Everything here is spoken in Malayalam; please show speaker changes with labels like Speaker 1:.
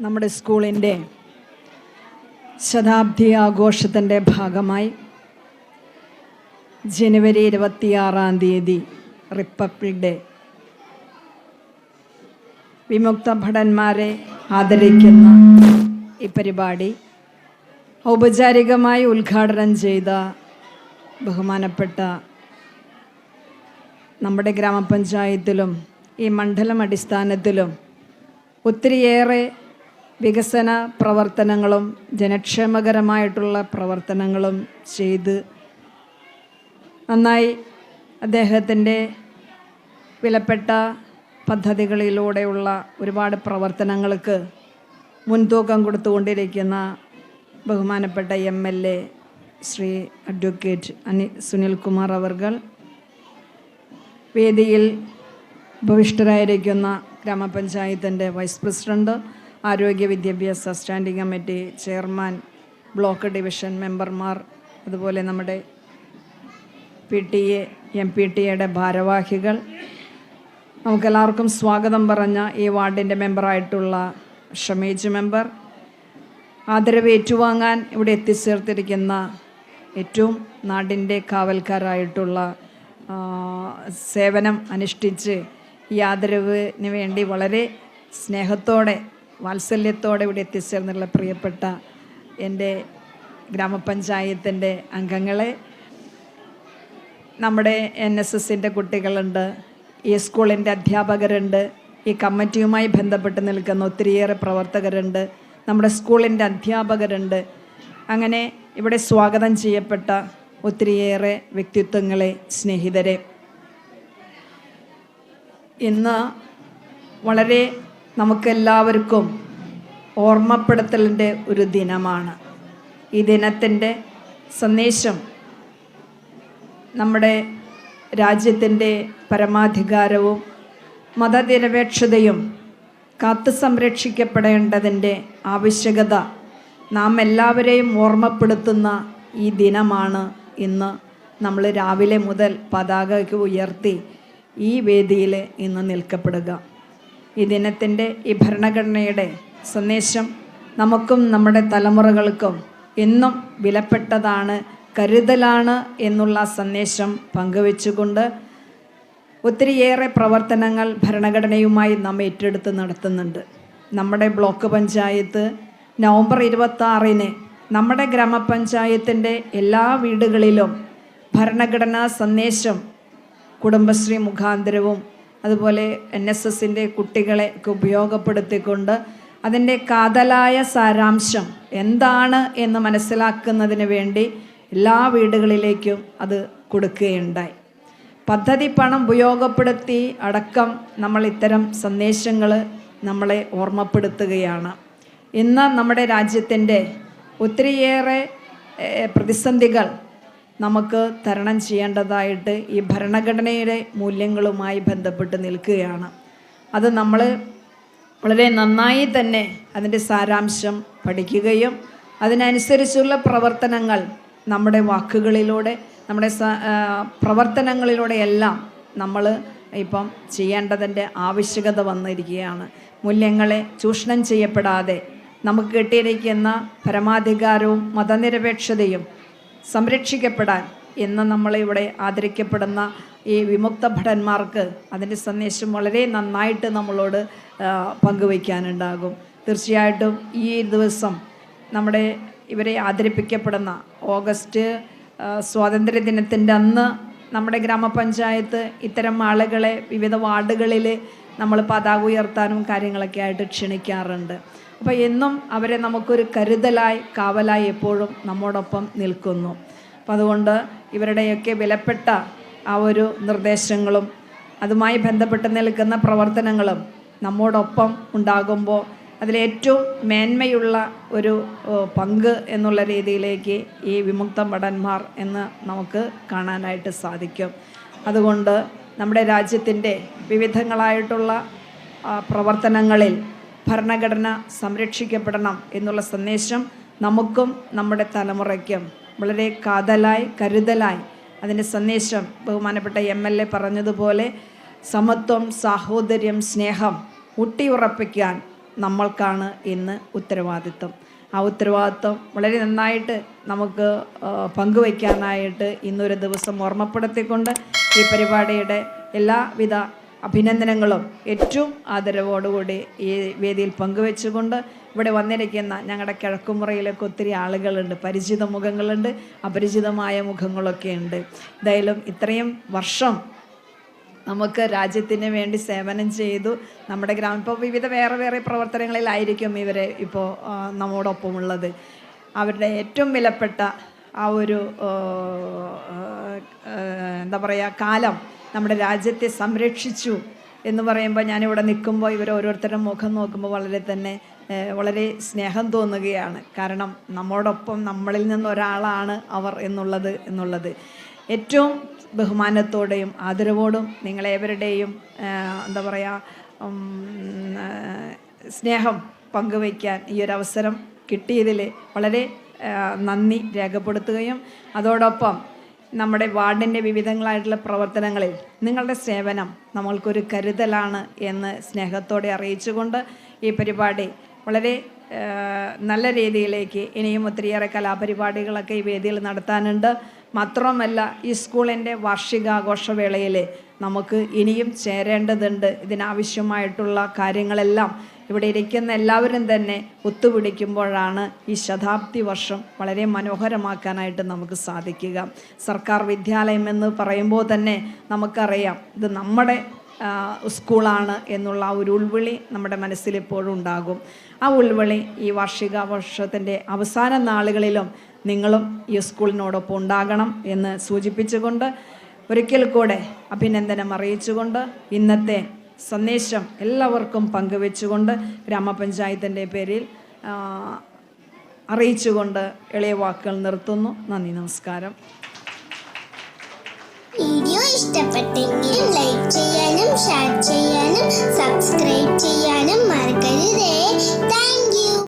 Speaker 1: നമ്മുടെ സ്കൂളിൻ്റെ ശതാബ്ദി ആഘോഷത്തിൻ്റെ ഭാഗമായി ജനുവരി 26 റിപ്പബ്ലിക് ഡേ വിമുക്ത ഭടന്മാരെ ആദരിക്കുന്ന ഈ പരിപാടി ഔപചാരികമായി ഉദ്ഘാടനം ചെയ്ത ബഹുമാനപ്പെട്ട നമ്മുടെ ഗ്രാമപഞ്ചായത്തിലും ഈ മണ്ഡലം അടിസ്ഥാനത്തിലും ഒത്തിരിയേറെ വികസന പ്രവർത്തനങ്ങളും ജനക്ഷേമകരമായിട്ടുള്ള പ്രവർത്തനങ്ങളും ചെയ്ത് നന്നായി അദ്ദേഹത്തിൻ്റെ വിലപ്പെട്ട പദ്ധതികളിലൂടെയുള്ള ഒരുപാട് പ്രവർത്തനങ്ങൾക്ക് മുൻതൂക്കം കൊടുത്തുകൊണ്ടിരിക്കുന്ന ബഹുമാനപ്പെട്ട MLA ശ്രീ അഡ്വക്കേറ്റ് സുനിൽകുമാർ അവർകൾ, വേദിയിൽ ഉപവിഷ്ടരായിരിക്കുന്ന ഗ്രാമപഞ്ചായത്തിൻ്റെ വൈസ് പ്രസിഡന്റ്, ആരോഗ്യ വിദ്യാഭ്യാസ standing committee chairman, block division മെമ്പർമാർ, അതുപോലെ നമ്മുടെ PTA MPTA ഭാരവാഹികൾ, നമുക്കെല്ലാവർക്കും സ്വാഗതം പറഞ്ഞ ഈ വാർഡിൻ്റെ മെമ്പറായിട്ടുള്ള ഷമീജ് മെമ്പർ, ആദരവ് ഏറ്റുവാങ്ങാൻ ഇവിടെ എത്തിച്ചേർത്തിരിക്കുന്ന ഏറ്റവും നാടിൻ്റെ കാവൽക്കാരായിട്ടുള്ള സേവനം അനുഷ്ഠിച്ച് ഈ ആദരവിന് വേണ്ടി വളരെ സ്നേഹത്തോടെ വാത്സല്യത്തോടെ ഇവിടെ എത്തിച്ചേർന്നുള്ള പ്രിയപ്പെട്ട എൻ്റെ ഗ്രാമപഞ്ചായത്തിൻ്റെ അംഗങ്ങളെ, നമ്മുടെ NSSൻ്റെ കുട്ടികളുണ്ട്, ഈ സ്കൂളിൻ്റെ അധ്യാപകരുണ്ട്, ഈ കമ്മിറ്റിയുമായി ബന്ധപ്പെട്ട് നിൽക്കുന്ന ഒത്തിരിയേറെ പ്രവർത്തകരുണ്ട്, നമ്മുടെ സ്കൂളിൻ്റെ അധ്യാപകരുണ്ട്, അങ്ങനെ ഇവിടെ സ്വാഗതം ചെയ്യപ്പെട്ട ഒത്തിരിയേറെ വ്യക്തിത്വങ്ങളെ, സ്നേഹിതരെ, ഇന്ന് വളരെ നമുക്കെല്ലാവർക്കും ഓർമ്മപ്പെടുത്തലിൻ്റെ ഒരു ദിനമാണ്. ഈ ദിനത്തിൻ്റെ സന്ദേശം നമ്മുടെ രാജ്യത്തിൻ്റെ പരമാധികാരവും മതനിരപേക്ഷതയും കാത്തു സംരക്ഷിക്കപ്പെടേണ്ടതിൻ്റെ ആവശ്യകത നാം എല്ലാവരെയും ഓർമ്മപ്പെടുത്തുന്ന ഈ ദിനമാണ് ഇന്ന് നമ്മൾ രാവിലെ മുതൽ പതാക ഉയർത്തി ഈ വേദിയിൽ ഇന്ന് നിൽക്കപ്പെടുക. ഈ ദിനത്തിൻ്റെ ഈ ഭരണഘടനയുടെ സന്ദേശം നമുക്കും നമ്മുടെ തലമുറകൾക്കും എന്നും വിലപ്പെട്ടതാണ്, കരുതലാണ് എന്നുള്ള സന്ദേശം പങ്കുവെച്ചുകൊണ്ട് ഒത്തിരിയേറെ പ്രവർത്തനങ്ങൾ ഭരണഘടനയുമായി നാം ഏറ്റെടുത്ത് നടത്തുന്നുണ്ട്. നമ്മുടെ ബ്ലോക്ക് പഞ്ചായത്ത് നവംബർ 26 നമ്മുടെ ഗ്രാമപഞ്ചായത്തിൻ്റെ എല്ലാ വീടുകളിലും ഭരണഘടനാ സന്ദേശം കുടുംബശ്രീ മുഖാന്തരവും അതുപോലെ NSSൻ്റെ കുട്ടികളെ ഉപയോഗപ്പെടുത്തിക്കൊണ്ട് അതിൻ്റെ കാതലായ സാരാംശം എന്താണ് എന്ന് മനസ്സിലാക്കുന്നതിന് വേണ്ടി എല്ലാ വീടുകളിലേക്കും അത് കൊടുക്കുകയുണ്ടായി. പദ്ധതി പണം ഉപയോഗപ്പെടുത്തി അടക്കം നമ്മൾ ഇത്തരം സന്ദേശങ്ങൾ നമ്മളെ ഓർമ്മപ്പെടുത്തുകയാണ്. ഇന്ന് നമ്മുടെ രാജ്യത്തിൻ്റെ ഒത്തിരിയേറെ പ്രതിസന്ധികൾ നമുക്ക് തരണം ചെയ്യേണ്ടതായിട്ട് ഈ ഭരണഘടനയുടെ മൂല്യങ്ങളുമായി ബന്ധപ്പെട്ട് നിൽക്കുകയാണ്. അത് നമ്മൾ വളരെ നന്നായി തന്നെ അതിൻ്റെ സാരാംശം പഠിക്കുകയും അതിനനുസരിച്ചുള്ള പ്രവർത്തനങ്ങൾ നമ്മുടെ വാക്കുകളിലൂടെ നമ്മുടെ പ്രവർത്തനങ്ങളിലൂടെയെല്ലാം നമ്മൾ ഇപ്പം ചെയ്യേണ്ടതിൻ്റെ ആവശ്യകത വന്നിരിക്കുകയാണ്. മൂല്യങ്ങളെ ചൂഷണം ചെയ്യപ്പെടാതെ നമുക്ക് കിട്ടിയിരിക്കുന്ന പരമാധികാരവും മതനിരപേക്ഷതയും സംരക്ഷിക്കപ്പെടാൻ ഇന്ന് നമ്മളിവിടെ ആദരിക്കപ്പെടുന്ന ഈ വിമുക്ത ഭടന്മാർക്ക് അതിൻ്റെ സന്ദേശം വളരെ നന്നായിട്ട് നമ്മളോട് പങ്കുവയ്ക്കാനുണ്ടാകും. തീർച്ചയായിട്ടും ഈ ദിവസം നമ്മുടെ ഇവരെ ആദരിപ്പിക്കപ്പെടുന്ന ഓഗസ്റ്റ് സ്വാതന്ത്ര്യദിനത്തിൻ്റെ അന്ന് നമ്മുടെ ഗ്രാമപഞ്ചായത്ത് ഇത്തരം ആളുകളെ വിവിധ വാർഡുകളിൽ നമ്മൾ പതാക ഉയർത്താനും കാര്യങ്ങളൊക്കെ ആയിട്ട് ക്ഷണിക്കാറുണ്ട്. അപ്പോൾ എന്നും അവരെ നമുക്കൊരു കരുതലായി കാവലായി എപ്പോഴും നമ്മോടൊപ്പം നിൽക്കുന്നു. അപ്പോൾ അതുകൊണ്ട് ഇവരുടെയൊക്കെ വിലപ്പെട്ട ആ ഒരു നിർദ്ദേശങ്ങളും അതുമായി ബന്ധപ്പെട്ട് നിൽക്കുന്ന പ്രവർത്തനങ്ങളും നമ്മോടൊപ്പം ഉണ്ടാകുമ്പോൾ അതിലേറ്റവും മേന്മയുള്ള ഒരു പങ്ക് എന്നുള്ള രീതിയിലേക്ക് ഈ വിമുക്ത ഭടന്മാർ എന്ന് നമുക്ക് കാണാനായിട്ട് സാധിക്കും. അതുകൊണ്ട് നമ്മുടെ രാജ്യത്തിൻ്റെ വിവിധങ്ങളായിട്ടുള്ള പ്രവർത്തനങ്ങളിൽ ഭരണഘടന സംരക്ഷിക്കപ്പെടണം എന്നുള്ള സന്ദേശം നമുക്കും നമ്മുടെ തലമുറയ്ക്കും വളരെ കാതലായി കരുതലായി അതിൻ്റെ സന്ദേശം ബഹുമാനപ്പെട്ട MLA പറഞ്ഞതുപോലെ സമത്വം, സാഹോദര്യം, സ്നേഹം ഊട്ടിയുറപ്പിക്കാൻ നമ്മൾക്കാണ് ഇന്ന് ഉത്തരവാദിത്വം. ആ ഉത്തരവാദിത്വം വളരെ നന്നായിട്ട് നമുക്ക് പങ്കുവയ്ക്കാനായിട്ട് ഇന്നൊരു ദിവസം ഓർമ്മപ്പെടുത്തിക്കൊണ്ട് ഈ പരിപാടിയുടെ എല്ലാവിധ അഭിനന്ദനങ്ങളും ഏറ്റവും ആദരവോടുകൂടി ഈ വേദിയിൽ പങ്കുവെച്ചുകൊണ്ട് ഇവിടെ വന്നിരിക്കുന്ന ഞങ്ങളുടെ കിഴക്കുമുറയിലൊക്കെ ഒത്തിരി ആളുകളുണ്ട്, പരിചിത മുഖങ്ങളുണ്ട്, അപരിചിതമായ മുഖങ്ങളൊക്കെ ഉണ്ട്. എന്തായാലും ഇത്രയും വർഷം നമുക്ക് രാജ്യത്തിന് വേണ്ടി സേവനം ചെയ്തു. നമ്മുടെ ഇപ്പോൾ വിവിധ വേറെ വേറെ പ്രവർത്തനങ്ങളിലായിരിക്കും ഇവരെ ഇപ്പോൾ നമ്മോടൊപ്പമുള്ളത്. അവരുടെ ഏറ്റവും വിലപ്പെട്ട ആ ഒരു എന്താ പറയുക കാലം നമ്മുടെ രാജ്യത്തെ സംരക്ഷിച്ചു എന്ന് പറയുമ്പോൾ, ഞാനിവിടെ നിൽക്കുമ്പോൾ ഇവർ ഓരോരുത്തരുടെ മുഖം നോക്കുമ്പോൾ വളരെ സ്നേഹം തോന്നുകയാണ്. കാരണം നമ്മോടൊപ്പം നമ്മളിൽ നിന്നൊരാളാണ് അവർ എന്നുള്ളത് ഏറ്റവും ബഹുമാനത്തോടെയും ആദരവോടും നിങ്ങളേവരുടെയും എന്താ പറയുക സ്നേഹം പങ്കുവയ്ക്കാൻ ഈ ഒരു അവസരം കിട്ടിയതിൽ വളരെ നന്ദി രേഖപ്പെടുത്തുകയും അതോടൊപ്പം നമ്മുടെ വാർഡിൻ്റെ വിവിധങ്ങളായിട്ടുള്ള പ്രവർത്തനങ്ങളിൽ നിങ്ങളുടെ സേവനം നമ്മൾക്കൊരു കരുതലാണ് എന്ന് സ്നേഹത്തോടെ അറിയിച്ചുകൊണ്ട് ഈ പരിപാടി വളരെ നല്ല രീതിയിലേക്ക് ഇനിയും ഒത്തിരിയേറെ കലാപരിപാടികളൊക്കെ ഈ വേദിയിൽ നടത്താനുണ്ട്. മാത്രമല്ല ഈ സ്കൂളിൻ്റെ വാർഷികാഘോഷവേളയിൽ നമുക്ക് ഇനിയും ചേരേണ്ടതുണ്ട്. ഇതിനാവശ്യമായിട്ടുള്ള കാര്യങ്ങളെല്ലാം ഇവിടെ ഇരിക്കുന്ന എല്ലാവരും തന്നെ ഒത്തുപിടിക്കുമ്പോഴാണ് ഈ ശതാബ്ദി വർഷം വളരെ മനോഹരമാക്കാനായിട്ട് നമുക്ക് സാധിക്കുക. സർക്കാർ വിദ്യാലയം എന്ന് പറയുമ്പോൾ തന്നെ നമുക്കറിയാം ഇത് നമ്മുടെ സ്കൂളാണ് എന്നുള്ള ആ ഒരു ഉൾവിളി നമ്മുടെ മനസ്സിൽ എപ്പോഴും ഉണ്ടാകും. ആ ഉൾവിളി ഈ വാർഷികാഘോഷത്തിൻ്റെ അവസാന നാളുകളിലും നിങ്ങളും ഈ സ്കൂളിനോടൊപ്പം ഉണ്ടാകണം എന്ന് സൂചിപ്പിച്ചുകൊണ്ട് ഒരിക്കൽ കൂടെ അഭിനന്ദനം അറിയിച്ചുകൊണ്ട് ഇന്നത്തെ സന്ദേശം എല്ലാവർക്കും പങ്കുവെച്ചുകൊണ്ട് ഗ്രാമപഞ്ചായത്തിൻ്റെ പേരിൽ അറിയിച്ചുകൊണ്ട് എളിയ വാക്കുകൾ നിർത്തുന്നു. നന്ദി, നമസ്കാരം.
Speaker 2: വീഡിയോ ഇഷ്ടപ്പെട്ടെങ്കിൽ ലൈക്ക് ചെയ്യാനും ഷെയർ ചെയ്യാനും സബ്സ്ക്രൈബ്